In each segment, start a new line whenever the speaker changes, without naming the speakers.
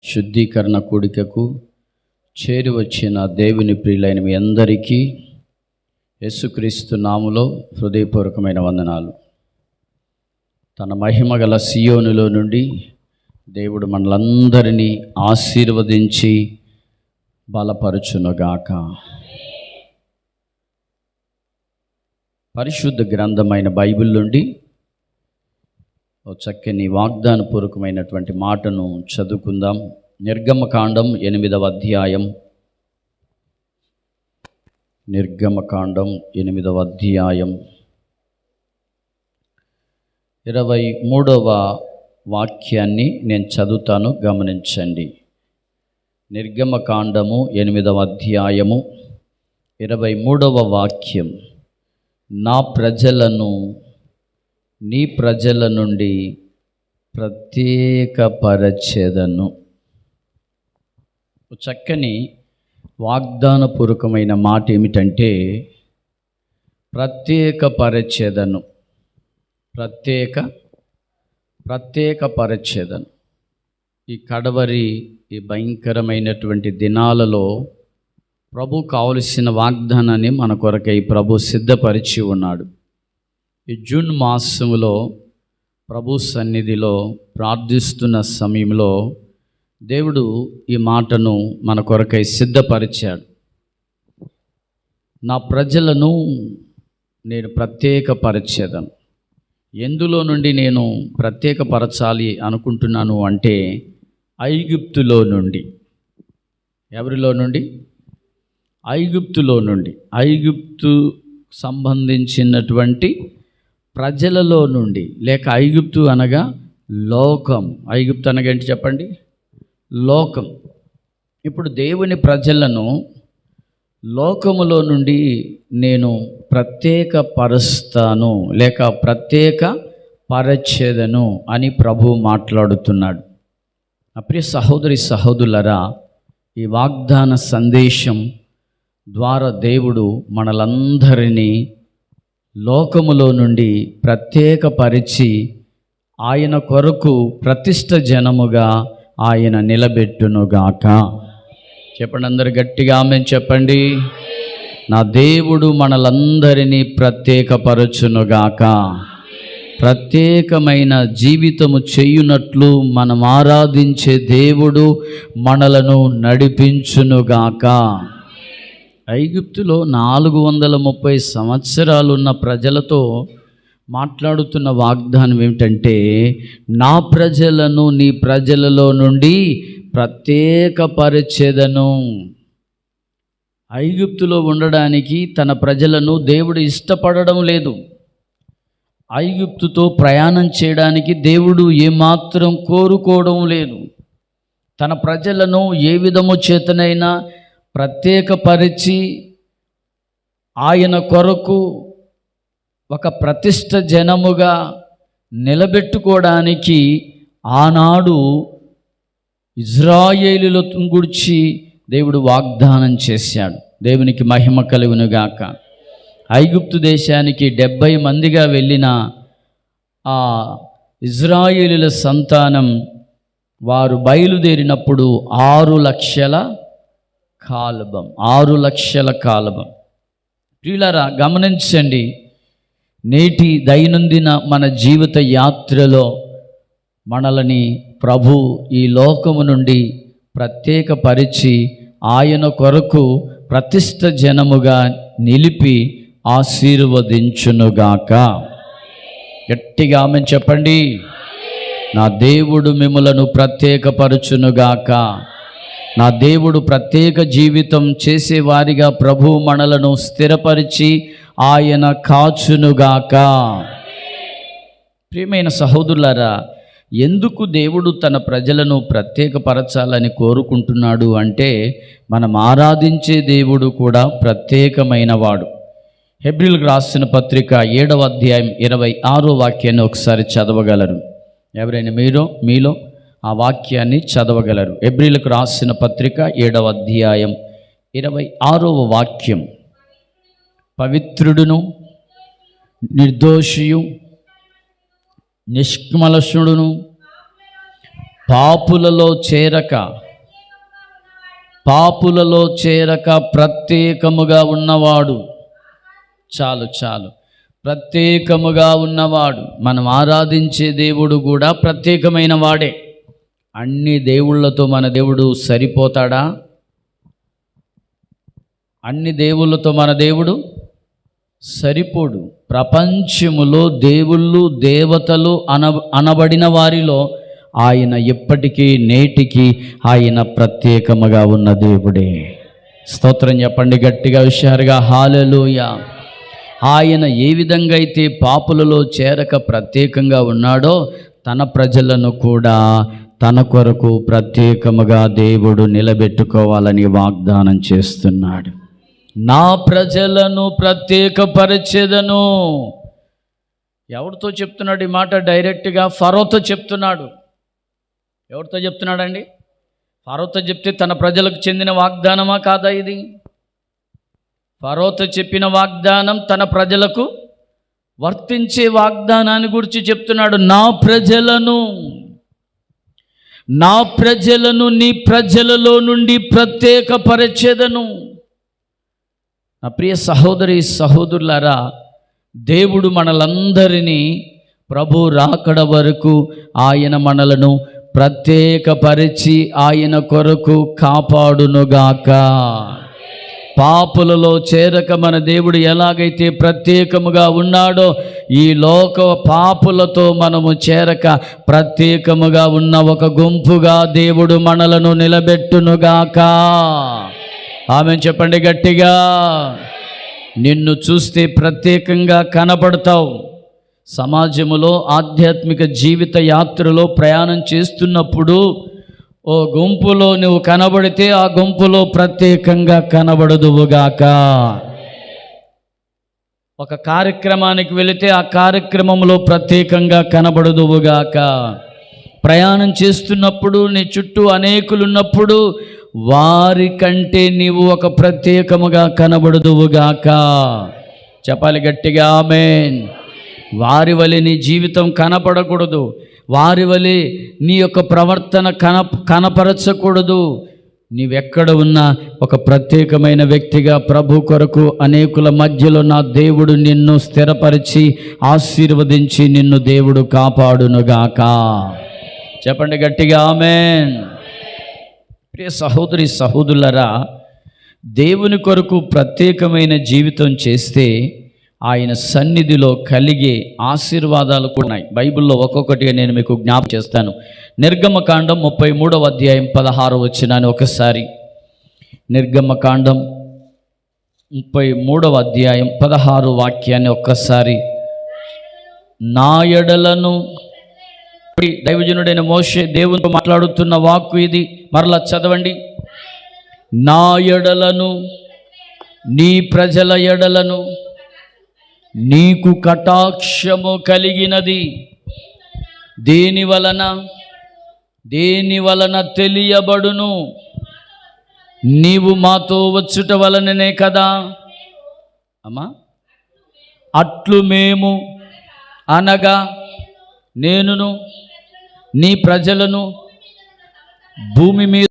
శుద్ధీకరణ కూడికకు చేరి వచ్చిన దేవుని ప్రియులైన మీ అందరికీ యేసుక్రీస్తు నామములో హృదయపూర్వకమైన వందనాలు. తన మహిమగల సియోనులో నుండి దేవుడు మనలందరినీ ఆశీర్వదించి బలపరచునుగాక. పరిశుద్ధ గ్రంథమైన బైబిల్ నుండి ఓ చక్కని వాగ్దానపూర్వకమైనటువంటి మాటను చదువుకుందాం. నిర్గమకాండం 8వ అధ్యాయం. నిర్గమకాండం 8వ అధ్యాయం 23వ వాక్యాన్ని నేను చదువుతాను, గమనించండి. నిర్గమకాండము 8వ అధ్యాయము 23వ వాక్యం. నా ప్రజలను నీ ప్రజల నుండి ప్రత్యేకపరచెదను. చక్కని వాగ్దానపూర్వకమైన మాట ఏమిటంటే ప్రత్యేకపరచెదను. ప్రత్యేకపరచెదను. ఈ కడవరి ఈ భయంకరమైనటువంటి దినాలలో ప్రభు కావలసిన వాగ్దానాన్ని మన కొరకై ప్రభు సిద్ధపరిచి ఉన్నాడు. ఈ జూన్ మాసములో ప్రభు సన్నిధిలో ప్రార్థిస్తున్న సమయంలో దేవుడు ఈ మాటను మన కొరకై సిద్ధపరిచాడు. నా ప్రజలను నేను ప్రత్యేకపరచెదను. ఎందులో నుండి నేను ప్రత్యేకపరచాలి అనుకుంటున్నాను అంటే ఐగుప్తులో నుండి. ఎవరిలో నుండి? ఐగుప్తులో నుండి. ఐగుప్తు సంబంధించినటువంటి ప్రజలలో నుండి, లేక ఐగుప్తు అనగా లోకం. ఐగుప్తు అనగా ఏంటి చెప్పండి? లోకం. ఇప్పుడు దేవుని ప్రజలను లోకములో నుండి నేను ప్రత్యేకపరుస్తాను, లేక ప్రత్యేకపరచెదను అని ప్రభువు మాట్లాడుతున్నాడు. ప్రియ సహోదరి సహోదరులారా, ఈ వాగ్దాన సందేశం ద్వారా దేవుడు మనలందరినీ లోకములో నుండి ప్రత్యేకపరిచి ఆయన కొరకు ప్రతిష్ఠ జనముగా ఆయన నిలబెట్టునుగాక. చెప్పండి, అందరు గట్టిగా ఆమేన్ చెప్పండి. నా దేవుడు మనలందరినీ ప్రత్యేకపరచునుగాక. ప్రత్యేకమైన జీవితము చేయునట్లు మనం ఆరాధించే దేవుడు మనలను నడిపించునుగాక. ఐగుప్తులో 430 సంవత్సరాలున్న ప్రజలతో మాట్లాడుతున్న వాగ్దానం ఏమిటంటే నా ప్రజలను నీ ప్రజలలో నుండి ప్రత్యేకపరచెదను. ఐగుప్తులో ఉండడానికి తన ప్రజలను దేవుడు ఇష్టపడడం లేదు. ఐగుప్తుతో ప్రయాణం చేయడానికి దేవుడు ఏమాత్రం కోరుకోవడం లేదు. తన ప్రజలను ఏ విధము చేతనైనా ప్రత్యేకపరిచి ఆయన కొరకు ఒక ప్రతిష్ఠ జనముగా నిలబెట్టుకోవడానికి ఆనాడు ఇజ్రాయేలుల గురించి దేవుడు వాగ్దానం చేశాడు. దేవునికి మహిమ కలుగునుగాక. ఐగుప్తు దేశానికి 70 మందిగా వెళ్ళిన ఆ ఇజ్రాయేలుల సంతానం వారు బయలుదేరినప్పుడు 6 లక్షల కాలబం. ప్రియులారా, గమనించండి. నేటి దైనందిన మన జీవిత యాత్రలో మనల్ని ప్రభు ఈ లోకము నుండి ప్రత్యేకపరిచి ఆయన కొరకు ప్రతిష్ఠ జనముగా నిలిపి ఆశీర్వదించునుగాక. గట్టిగా ఆమేన్ చెప్పండి. నా దేవుడు మిమ్ములను ప్రత్యేకపరచునుగాక. నా దేవుడు ప్రత్యేక జీవితం చేసేవారిగా ప్రభు మనలను స్థిరపరిచి ఆయన కాచునుగాక. ప్రియమైన సహోదరులారా, ఎందుకు దేవుడు తన ప్రజలను ప్రత్యేకపరచాలని కోరుకుంటున్నాడు అంటే మనం ఆరాధించే దేవుడు కూడా ప్రత్యేకమైన వాడు. హెబ్రీయులకు రాసిన పత్రిక 7వ అధ్యాయం 26వ వాక్యాన్ని ఒకసారి చదవగలరు? ఎవరైనా మీలో ఆ వాక్యాన్ని చదవగలరు? హెబ్రీయులకు రాసిన పత్రిక 7వ అధ్యాయం 26వ వాక్యం. పవిత్రుడును నిర్దోషియు నిష్కమలశుడును పాపులలో చేరక ప్రత్యేకముగా ఉన్నవాడు. చాలు ప్రత్యేకముగా ఉన్నవాడు. మనం ఆరాధించే దేవుడు కూడా ప్రత్యేకమైన వాడే. అన్ని దేవుళ్ళతో మన దేవుడు సరిపోతాడా? అన్ని దేవుళ్ళతో మన దేవుడు సరిపోడు. ప్రపంచములో దేవుళ్ళు దేవతలు అనబడిన వారిలో ఆయన ఎప్పటికీ నేటికి ఆయన ప్రత్యేకముగా ఉన్న దేవుడే. స్తోత్రం చెప్పండి గట్టిగా హుషారుగా, హల్లెలూయా. ఆయన ఏ విధంగా అయితే పాపులలో చేరక ప్రత్యేకంగా ఉన్నాడో తన ప్రజలను కూడా తన కొరకు ప్రత్యేకముగా దేవుడు నిలబెట్టుకోవాలని వాగ్దానం చేస్తున్నాడు. నా ప్రజలను ప్రత్యేకపరచెదను. ఎవరితో చెప్తున్నాడు ఈ మాట? డైరెక్ట్గా ఫరోతో చెప్తున్నాడు. ఎవరితో చెప్తున్నాడండి? ఫరోతో చెప్తే తన ప్రజలకు చెందిన వాగ్దానమా కాదా ఇది? ఫరోతో చెప్పిన వాగ్దానం తన ప్రజలకు వర్తించే వాగ్దానాన్ని గురించి చెప్తున్నాడు. నా ప్రజలను నీ ప్రజలలో నుండి ప్రత్యేకపరచెదను. నా ప్రియ సహోదరి సహోదరులారా, దేవుడు మనలందరినీ ప్రభు రాకడ వరకు ఆయన మనలను ప్రత్యేకపరిచి ఆయన కొరకు కాపాడునుగాక. పాపులలో చేరక మన దేవుడు ఎలాగైతే ప్రత్యేకముగా ఉన్నాడో ఈ లోక పాపులతో మనము చేరక ప్రత్యేకముగా ఉన్న ఒక గుంపుగా దేవుడు మనలను నిలబెట్టునుగాక. ఆమె చెప్పండి గట్టిగా. నిన్ను చూస్తే ప్రత్యేకంగా కనబడతావు. సమాజములో ఆధ్యాత్మిక జీవిత యాత్రలో ప్రయాణం చేస్తున్నప్పుడు ఓ గుంపులో నువ్వు కనబడితే ఆ గుంపులో ప్రత్యేకంగా కనబడదువుగాక. ఒక కార్యక్రమానికి వెళితే ఆ కార్యక్రమంలో ప్రత్యేకంగా కనబడదువుగాక. ప్రయాణం చేస్తున్నప్పుడు నీ చుట్టూ అనేకులు ఉన్నప్పుడు వారి కంటే నీవు ఒక ప్రత్యేకముగా కనబడదువుగాక. చెప్పాలి గట్టిగా ఆమేన్. వారి వలె నీ జీవితం కనపడకూడదు. వారి వలె నీ యొక్క ప్రవర్తన కనపరచకూడదు. నీవెక్కడ ఉన్నా ఒక ప్రత్యేకమైన వ్యక్తిగా ప్రభు కొరకు అనేకుల మధ్యలో నా దేవుడు నిన్ను స్థిరపరిచి ఆశీర్వదించి నిన్ను దేవుడు కాపాడునుగాక. చెప్పండి గట్టిగా ఆమేన్. ప్రియ సహోదరి సహోదరులారా, దేవుని కొరకు ప్రత్యేకమైన జీవితం చేస్తే ఆయన సన్నిధిలో కలిగే ఆశీర్వాదాలు కూడా ఉన్నాయి. బైబిల్లో ఒక్కొక్కటిగా నేను మీకు జ్ఞాపకం చేస్తాను. నిర్గమకాండం 33వ అధ్యాయం 16వ వచనాన్ని ఒకసారి. నిర్గమకాండం 33వ అధ్యాయం 16వ వాక్యాన్ని ఒక్కసారి. నా ఎడలను, దైవజనుడైన మోషే దేవునితో మాట్లాడుతున్న వాక్కు ఇది. మరలా చదవండి. నా ఎడలను, నీ ప్రజల ఎడలను నీకు కటాక్షము కలిగినది. దేని వలన తెలియబడును? నీవు మాతో వచ్చుట వలననే కదా. అమ్మా, అట్లు మేము అనగా నేనును నీ ప్రజలను భూమి మీద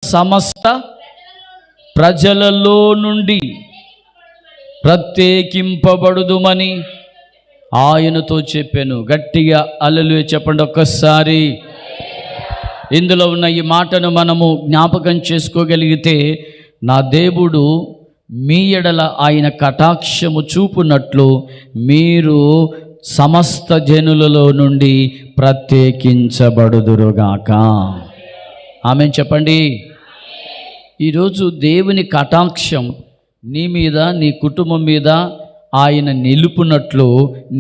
సమస్త ప్రజలలో నుండి ప్రత్యేకింపబడుదుమని ఆయనతో చెప్పాను. గట్టిగా హల్లెలూయా చెప్పండి ఒక్కసారి. ఇందులో ఉన్న ఈ మాటను మనము జ్ఞాపకం చేసుకోగలిగితే, నా దేవుడు మీ ఎడల ఆయన కటాక్షము చూపునట్లు మీరు సమస్త జనులలో నుండి ప్రత్యేకించబడుదురుగాక. ఆమేన్ చెప్పండి. ఈరోజు దేవుని కటాక్షం నీ మీద, నీ కుటుంబం మీద ఆయన నిలుపునట్లు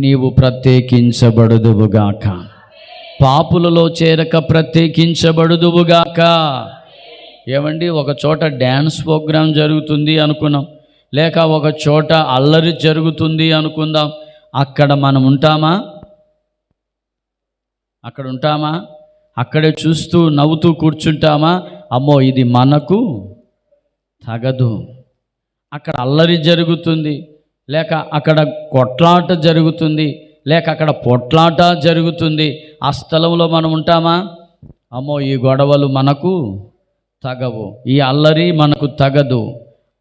నీవు ప్రత్యేకించబడుదువుగాక. పాపులలో చేరక ప్రత్యేకించబడుదువుగాక. ఏమండి, ఒక చోట డ్యాన్స్ ప్రోగ్రాం జరుగుతుంది అనుకున్నాం, లేక ఒక చోట అల్లరి జరుగుతుంది అనుకుందాం. అక్కడ మనం ఉంటామా? అక్కడే చూస్తూ నవ్వుతూ కూర్చుంటామా? అమ్మో ఇది మనకు తగదు. అక్కడ అల్లరి జరుగుతుంది, లేక అక్కడ కొట్లాట జరుగుతుంది, లేక అక్కడ పొట్లాట జరుగుతుంది. ఆ స్థలంలో మనం ఉంటామా? అమ్మో ఈ గొడవలు మనకు తగవు, ఈ అల్లరి మనకు తగదు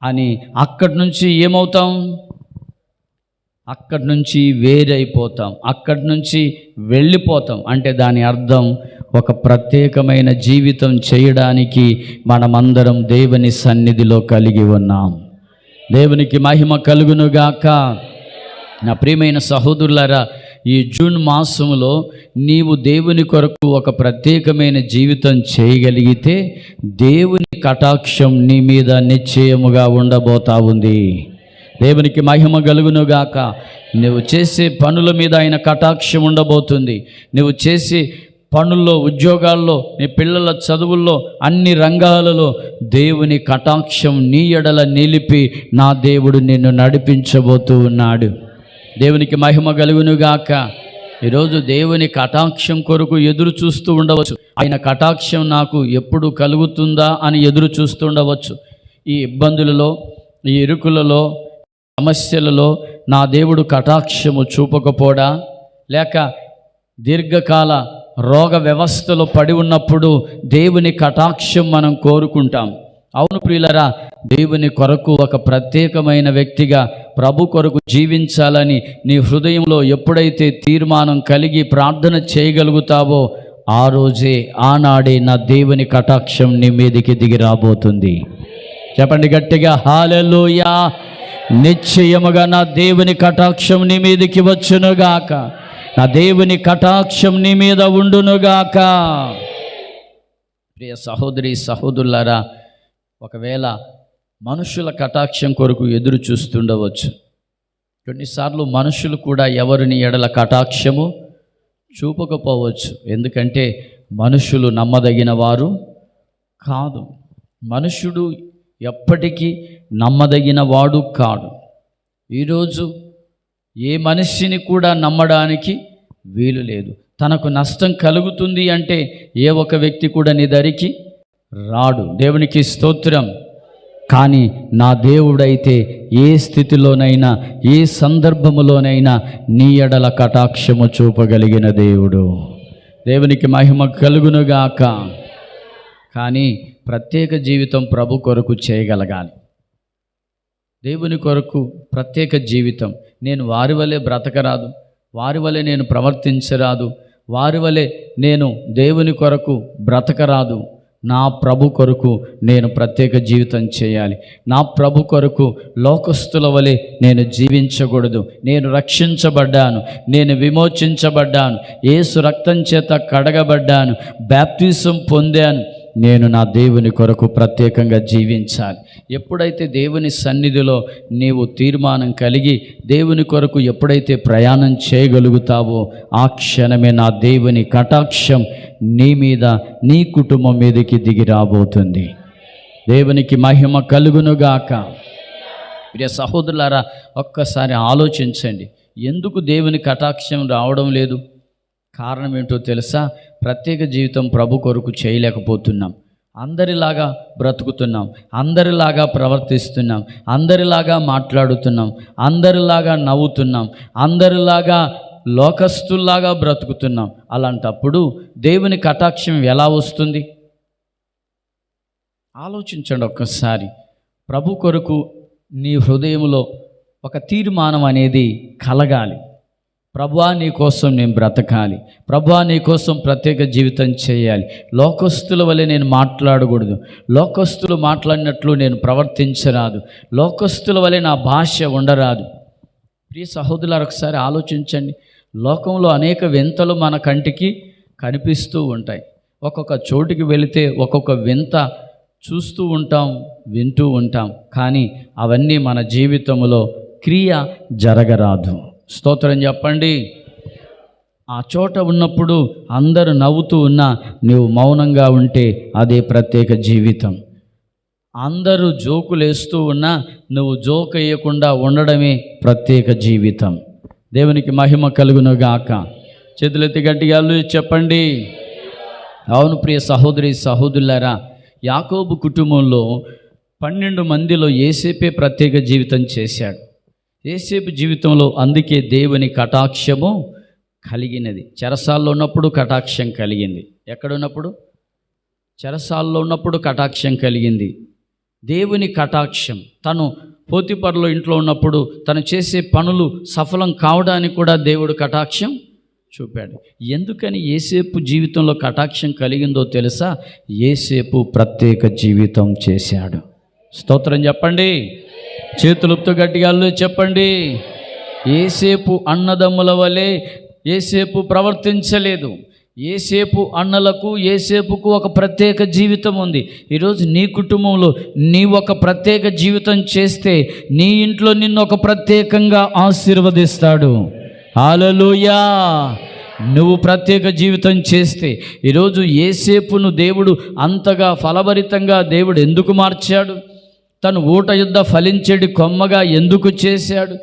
అని అక్కడి నుంచి ఏమవుతాం? అక్కడి నుంచి వేరైపోతాం, అక్కడి నుంచి వెళ్ళిపోతాం. అంటే దాని అర్థం ఒక ప్రత్యేకమైన జీవితం చేయడానికి మనమందరం దేవుని సన్నిధిలో కలిగి ఉన్నాం. దేవునికి మహిమ కలుగునుగాక. నా ప్రియమైన సహోదరులారా, ఈ జూన్ మాసంలో నీవు దేవుని కొరకు ఒక ప్రత్యేకమైన జీవితం చేయగలిగితే దేవుని కటాక్షం నీ మీద నిశ్చయముగా ఉండబోతా ఉంది. దేవునికి మహిమ కలుగునుగాక. నువ్వు చేసే పనుల మీద ఆయన కటాక్షం ఉండబోతుంది. నువ్వు చేసే పనుల్లో, ఉద్యోగాల్లో, నీ పిల్లల చదువుల్లో, అన్ని రంగాలలో దేవుని కటాక్షం నీ ఎడల నిలిపి నా దేవుడు నిన్ను నడిపించబోతూ ఉన్నాడు. దేవునికి మహిమ కలుగునుగాక. ఈరోజు దేవుని కటాక్షం కొరకు ఎదురు చూస్తూ ఉండవచ్చు. ఆయన కటాక్షం నాకు ఎప్పుడు కలుగుతుందా అని ఎదురు చూస్తూ ఉండవచ్చు. ఈ ఇబ్బందులలో, ఈ ఇరుకులలో, సమస్యలలో నా దేవుడు కటాక్షము చూపకపోడా, లేక దీర్ఘకాల రోగ వ్యవస్థలో పడి ఉన్నప్పుడు దేవుని కటాక్షం మనం కోరుకుంటాం. అవును ప్రియులరా, దేవుని కొరకు ఒక ప్రత్యేకమైన వ్యక్తిగా ప్రభు కొరకు జీవించాలని నీ హృదయంలో ఎప్పుడైతే తీర్మానం కలిగి ప్రార్థన చేయగలుగుతావో ఆ రోజే, ఆనాడే నా దేవుని కటాక్షం నీ మీదికి దిగి రాబోతుంది. చెప్పండి గట్టిగా హల్లెలూయా. నిశ్చయముగా నా దేవుని కటాక్షం నీ మీదికి వచ్చునుగాక, నా దేవుని కటాక్షం నీ మీద ఉండునుగాక. ప్రియ సహోదరి సహోదరులారా, ఒకవేళ మనుషుల కటాక్షం కొరకు ఎదురు చూస్తుండవచ్చు. కొన్నిసార్లు మనుషులు కూడా ఎవరిని ఎడల కటాక్షము చూపకపోవచ్చు. ఎందుకంటే మనుషులు నమ్మదగిన వారు కాదు. మనుషుడు ఎప్పటికీ నమ్మదగిన వాడు కాడు. ఈరోజు ఏ మనిషిని కూడా నమ్మడానికి వీలు లేదు. తనకు నష్టం కలుగుతుంది అంటే ఏ ఒక వ్యక్తి కూడా నీ దరికి రాడు. దేవునికి స్తోత్రం. కానీ నా దేవుడైతే ఏ స్థితిలోనైనా, ఏ సందర్భములోనైనా నీ ఎడల కటాక్షము చూపగలిగిన దేవుడు. దేవునికి మహిమ కలుగునుగాక. కానీ ప్రత్యేక జీవితం ప్రభు కొరకు చేయగలగాలి. దేవుని కొరకు ప్రత్యేక జీవితం. నేను వారి వలె బ్రతకరాదు, వారి వలె నేను ప్రవర్తించరాదు, వారి వలె నేను దేవుని కొరకు బ్రతకరాదు. నా ప్రభు కొరకు నేను ప్రత్యేక జీవితం చేయాలి. నా ప్రభు కొరకు లోకస్తుల వలె నేను జీవించకూడదు. నేను రక్షించబడ్డాను, నేను విమోచించబడ్డాను, యేసు రక్తం చేత కడగబడ్డాను, బాప్తిసం పొందాను. నేను నా దేవుని కొరకు ప్రత్యేకంగా జీవించాలి. ఎప్పుడైతే దేవుని సన్నిధిలో నీవు తీర్మానం కలిగి దేవుని కొరకు ఎప్పుడైతే ప్రయాణం చేయగలుగుతావో ఆ క్షణమే నా దేవుని కటాక్షం నీ మీద, నీ కుటుంబం మీదకి దిగి రాబోతుంది. దేవునికి మహిమ కలుగునుగాక. ప్రియ సహోదరులారా, ఒక్కసారి ఆలోచించండి, ఎందుకు దేవుని కటాక్షం రావడం లేదు? కారణం ఏంటో తెలుసా? ప్రత్యేక జీవితం ప్రభు కొరకు చేయలేకపోతున్నాం. అందరిలాగా బ్రతుకుతున్నాం, అందరిలాగా ప్రవర్తిస్తున్నాం, అందరిలాగా మాట్లాడుతున్నాం, అందరిలాగా నవ్వుతున్నాం, అందరిలాగా లోకస్తుల్లాగా బ్రతుకుతున్నాం. అలాంటప్పుడు దేవుని కటాక్షం ఎలా వస్తుంది? ఆలోచించండి ఒక్కసారి. ప్రభు కొరకు నీ హృదయంలో ఒక తీర్మానం అనేది కలగాలి. ప్రభువా నీ కోసం నేను బ్రతకాలి, ప్రభువా నీ కోసం ప్రత్యేక జీవితం చేయాలి. లోకస్తుల వలె నేను మాట్లాడకూడదు, లోకస్తులు మాట్లాడినట్లు నేను ప్రవర్తించరాదు, లోకస్తుల వలె నా భాష ఉండరాదు. ప్రియ సహోదరులారా, ఒకసారి ఆలోచించండి. లోకంలో అనేక వింతలు మన కంటికి కనిపిస్తూ ఉంటాయి. ఒక్కొక్క చోటుకి వెళితే ఒక్కొక్క వింత చూస్తూ ఉంటాం, వింటూ ఉంటాం. కానీ అవన్నీ మన జీవితంలో క్రియ జరగరాదు. స్తోత్రం చెప్పండి. ఆ చోట ఉన్నప్పుడు అందరూ నవ్వుతూ ఉన్నా నువ్వు మౌనంగా ఉంటే అదే ప్రత్యేక జీవితం. అందరూ జోకులు వేస్తూ ఉన్నా నువ్వు జోక్ వేయకుండా ఉండడమే ప్రత్యేక జీవితం. దేవునికి మహిమ కలుగునుగాక. చేతులెత్తి గట్టిగా చెప్పండి. అవును ప్రియ సహోదరి సహోదరులారా, యాకోబు కుటుంబంలో 12 మందిలో యోసేపే ప్రత్యేక జీవితం చేశాడు. యోసేపు జీవితంలో అందుకే దేవుని కటాక్షము కలిగినది. చెరసాల్లో ఉన్నప్పుడు కటాక్షం కలిగింది. ఎక్కడున్నప్పుడు? చెరసాల్లో ఉన్నప్పుడు కటాక్షం కలిగింది. దేవుని కటాక్షం తను పోతిఫర్లో ఇంట్లో ఉన్నప్పుడు తను చేసే పనులు సఫలం కావడానికి కూడా దేవుడు కటాక్షం చూపాడు. ఎందుకని యేసేపు జీవితంలో కటాక్షం కలిగిందో తెలుసా? యేసేపు ప్రత్యేక జీవితం చేశాడు. స్తోత్రం చెప్పండి, చేతులతో గట్టిగా చెప్పండి. యేసేపు అన్నదమ్ముల వలె యేసేపు ప్రవర్తించలేదు. యేసేపు అన్నలకు యేసేపుకు ఒక ప్రత్యేక జీవితం ఉంది. ఈరోజు నీ కుటుంబంలో నీ ఒక ప్రత్యేక జీవితం చేస్తే నీ ఇంట్లో నిన్ను ఒక ప్రత్యేకంగా ఆశీర్వదిస్తాడు. హల్లెలూయా. నువ్వు ప్రత్యేక జీవితం చేస్తే ఈరోజు యేసేపును దేవుడు అంతగా ఫలభరితంగా దేవుడు ఎందుకు మార్చాడు? తను ఊట యుద్ధ ఫలించేటి కొమ్మగా ఎందుకు చేశాడు?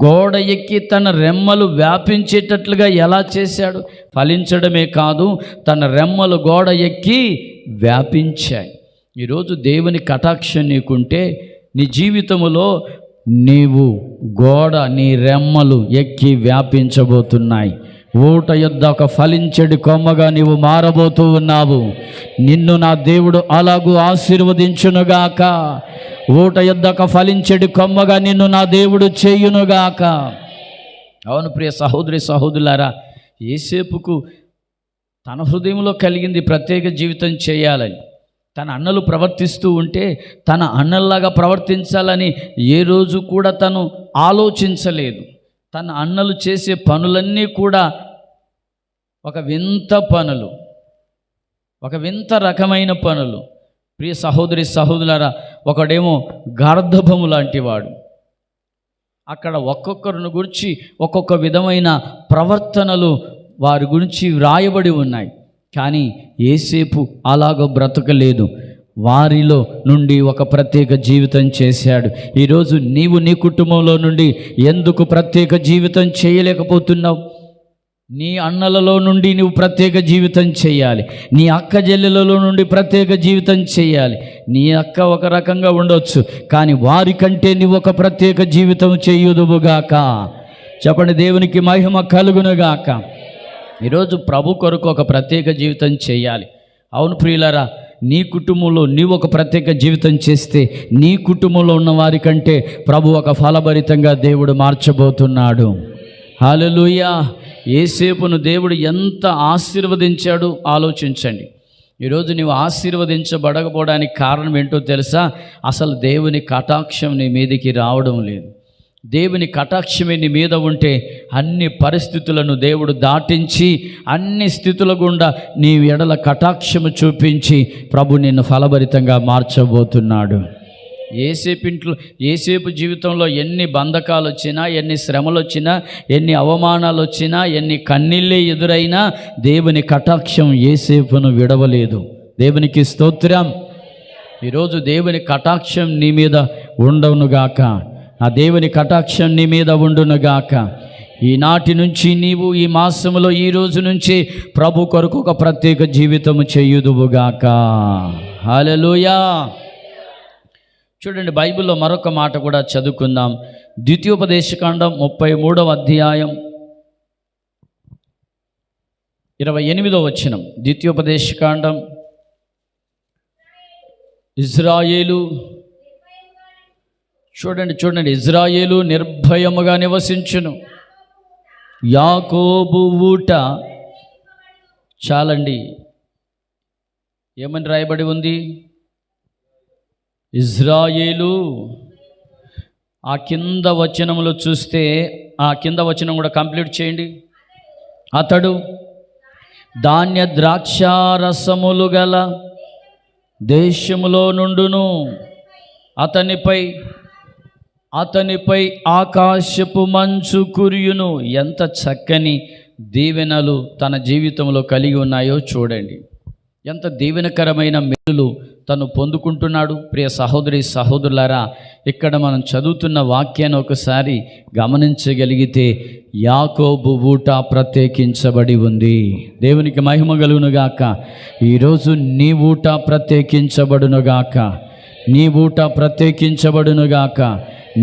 గోడ ఎక్కి తన రెమ్మలు వ్యాపించేటట్లుగా ఎలా చేశాడు? ఫలించడమే కాదు, తన రెమ్మలు గోడ ఎక్కి వ్యాపించాయి. ఈరోజు దేవుని కటాక్షం నీకుంటే నీ జీవితములో నీవు గోడ, నీ రెమ్మలు ఎక్కి వ్యాపించబోతున్నాయి. ఊట యుద్ధ ఒక ఫలించెడి కొమ్మగా నీవు మారబోతూ ఉన్నావు. నిన్ను నా దేవుడు అలాగూ ఆశీర్వదించునుగాక. ఊట యుద్ధ ఒక ఫలించెడి కొమ్మగా నిన్ను నా దేవుడు చేయునుగాక. అవును ప్రియ సహోదరి సహోదరులారా, యేసేపుకు తన హృదయంలో కలిగింది ప్రత్యేక జీవితం చేయాలని. తన అన్నలు ప్రవర్తిస్తూ ఉంటే తన అన్నల్లాగా ప్రవర్తించాలని ఏ రోజు కూడా తను ఆలోచించలేదు. తన అన్నలు చేసే పనులన్నీ కూడా ఒక వింత పనులు, ఒక వింత రకమైన పనులు. ప్రియ సహోదరి సహోదరులారా, ఒకడేమో గార్ధబము లాంటి వాడు. అక్కడ ఒక్కొక్కరిని గురించి ఒక్కొక్క విధమైన ప్రవర్తనలు వారి గురించి వ్రాయబడి ఉన్నాయి. కానీ యేసేపు అలాగ బ్రతకలేదు. వారిలో నుండి ఒక ప్రత్యేక జీవితం చేశాడు. ఈరోజు నీవు నీ కుటుంబంలో నుండి ఎందుకు ప్రత్యేక జీవితం చేయలేకపోతున్నావు? నీ అన్నలలో నుండి నువ్వు ప్రత్యేక జీవితం చేయాలి. నీ అక్క చెల్లెలలో నుండి ప్రత్యేక జీవితం చేయాలి. నీ అక్క ఒక రకంగా ఉండొచ్చు, కానీ వారికంటే నువ్వు ఒక ప్రత్యేక జీవితం చేయుదువుగాక. చెప్పండి, దేవునికి మహిమ కలుగునుగాక. ఈరోజు ప్రభు కొరకు ఒక ప్రత్యేక జీవితం చేయాలి. అవును ప్రియులారా, నీ కుటుంబంలో నీవు ఒక ప్రత్యేక జీవితం చేస్తే నీ కుటుంబంలో ఉన్న వారికంటే ప్రభు ఒక ఫలభరితంగా దేవుడు మార్చబోతున్నాడు. హల్లెలూయా. యేసేపును దేవుడు ఎంత ఆశీర్వదించాడు ఆలోచించండి. ఈరోజు నీవు ఆశీర్వదించబడకపోవడానికి కారణం ఏంటో తెలుసా? అసలు దేవుని కటాక్షం నీ మీదికి రావడం లేదు. దేవుని కటాక్షమే నీ మీద ఉంటే అన్ని పరిస్థితులను దేవుడు దాటించి అన్ని స్థితుల గుండా నీ ఎడల కటాక్షము చూపించి ప్రభు నిన్ను ఫలభరితంగా మార్చబోతున్నాడు. యేసేపు జీవితంలో ఎన్ని బంధకాలు వచ్చినా, ఎన్ని శ్రమలు వచ్చినా, ఎన్ని అవమానాలు వచ్చినా, ఎన్ని కన్నీళ్ళే ఎదురైనా దేవుని కటాక్షం యేసేపును విడవలేదు. దేవునికి స్తోత్రం. ఈరోజు దేవుని కటాక్షం నీ మీద ఉండునుగాక. ఆ దేవుని కటాక్షం నీ మీద ఉండునుగాక. ఈనాటి నుంచి నీవు ఈ మాసములో ఈ రోజు నుంచి ప్రభు కొరకు ఒక ప్రత్యేక జీవితము చేయుదువుగాక. హల్లెలూయా. చూడండి, బైబిల్లో మరొక మాట కూడా చదువుకుందాం. ద్వితీయోపదేశకాండం 33వ అధ్యాయం 28వ వచనం. ద్వితీయోపదేశకాండం. ఇజ్రాయేలు, చూడండి, ఇజ్రాయేలు నిర్భయముగా నివసించును, యాకోబు ఊట. చాలండి, ఏమని రాయబడి ఉంది? ఇజ్రాయేలు. ఆ కింద వచనంలో చూస్తే, ఆ కింద వచనం కూడా కంప్లీట్ చేయండి. అతడు ధాన్య ద్రాక్షారసములు గల దేశములో నుండును, అతనిపై ఆకాశపు మంచు కురియును. ఎంత చక్కని దీవెనలు తన జీవితంలో కలిగి ఉన్నాయో చూడండి. ఎంత దీవెనకరమైన మేలులు తను పొందుకుంటున్నాడు. ప్రియ సహోదరి సహోదరులారా, ఇక్కడ మనం చదువుతున్న వాక్యాన్ని ఒకసారి గమనించగలిగితే యాకోబు ఊట ప్రత్యేకించబడి ఉంది. దేవునికి మహిమ కలుగునుగాక. ఈరోజు నీ ఊట ప్రత్యేకించబడునుగాక, నీ ఊట ప్రత్యేకించబడునుగాక,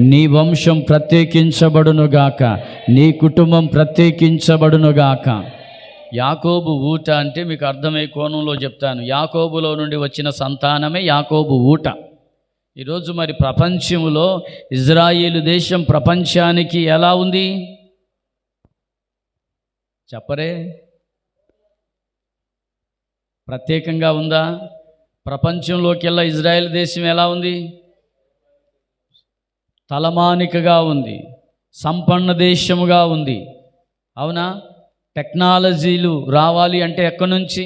నీ వంశం ప్రత్యేకించబడునుగాక, నీ కుటుంబం ప్రత్యేకించబడునుగాక. యాకోబు ఊట అంటే మీకు అర్థమయ్యే కోణంలో చెప్తాను. యాకోబులో నుండి వచ్చిన సంతానమే యాకోబు ఊట. ఈరోజు మరి ప్రపంచంలో ఇజ్రాయేలు దేశం ప్రపంచానికి ఎలా ఉంది చెప్పరే? ప్రత్యేకంగా ఉందా? ప్రపంచంలోకెల్లా ఇజ్రాయేల్ దేశం ఎలా ఉంది? తలమానికగా ఉంది, సంపన్న దేశముగా ఉంది. అవునా? టెక్నాలజీలు రావాలి అంటే ఎక్కడి నుంచి?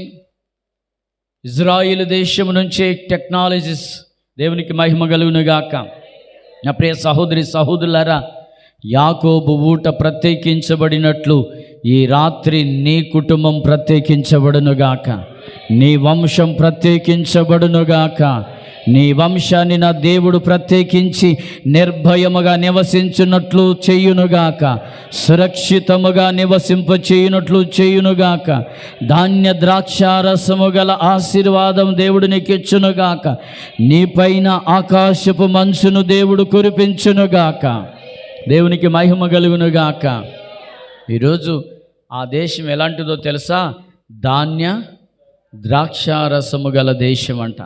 ఇజ్రాయేల్ దేశం నుంచే టెక్నాలజీస్. దేవునికి మహిమ కలుగునుగాక. నా ప్రియ సహోదరి సహోదరులారా, యాకోబు ఊట ప్రత్యేకించబడినట్లు ఈ రాత్రి నీ కుటుంబం ప్రత్యేకించబడునుగాక, నీ వంశం ప్రత్యేకించబడునుగాక. నీ వంశాన్ని నా దేవుడు ప్రత్యేకించి నిర్భయముగా నివసించున్నట్లు చేయునుగాక, సురక్షితముగా నివసింపచేయునట్లు చేయునుగాక. ధాన్య ద్రాక్షారసము గల ఆశీర్వాదం దేవుడు నీకు ఇచ్చునుగాక. నీపైన ఆకాశపు మంచును దేవుడు కురిపించునుగాక. దేవునికి మహిమ కలుగునుగాక. ఈరోజు ఆ దేశం ఎలాంటిదో తెలుసా? ధాన్య ద్రాక్షారసము గల దేశం అంట.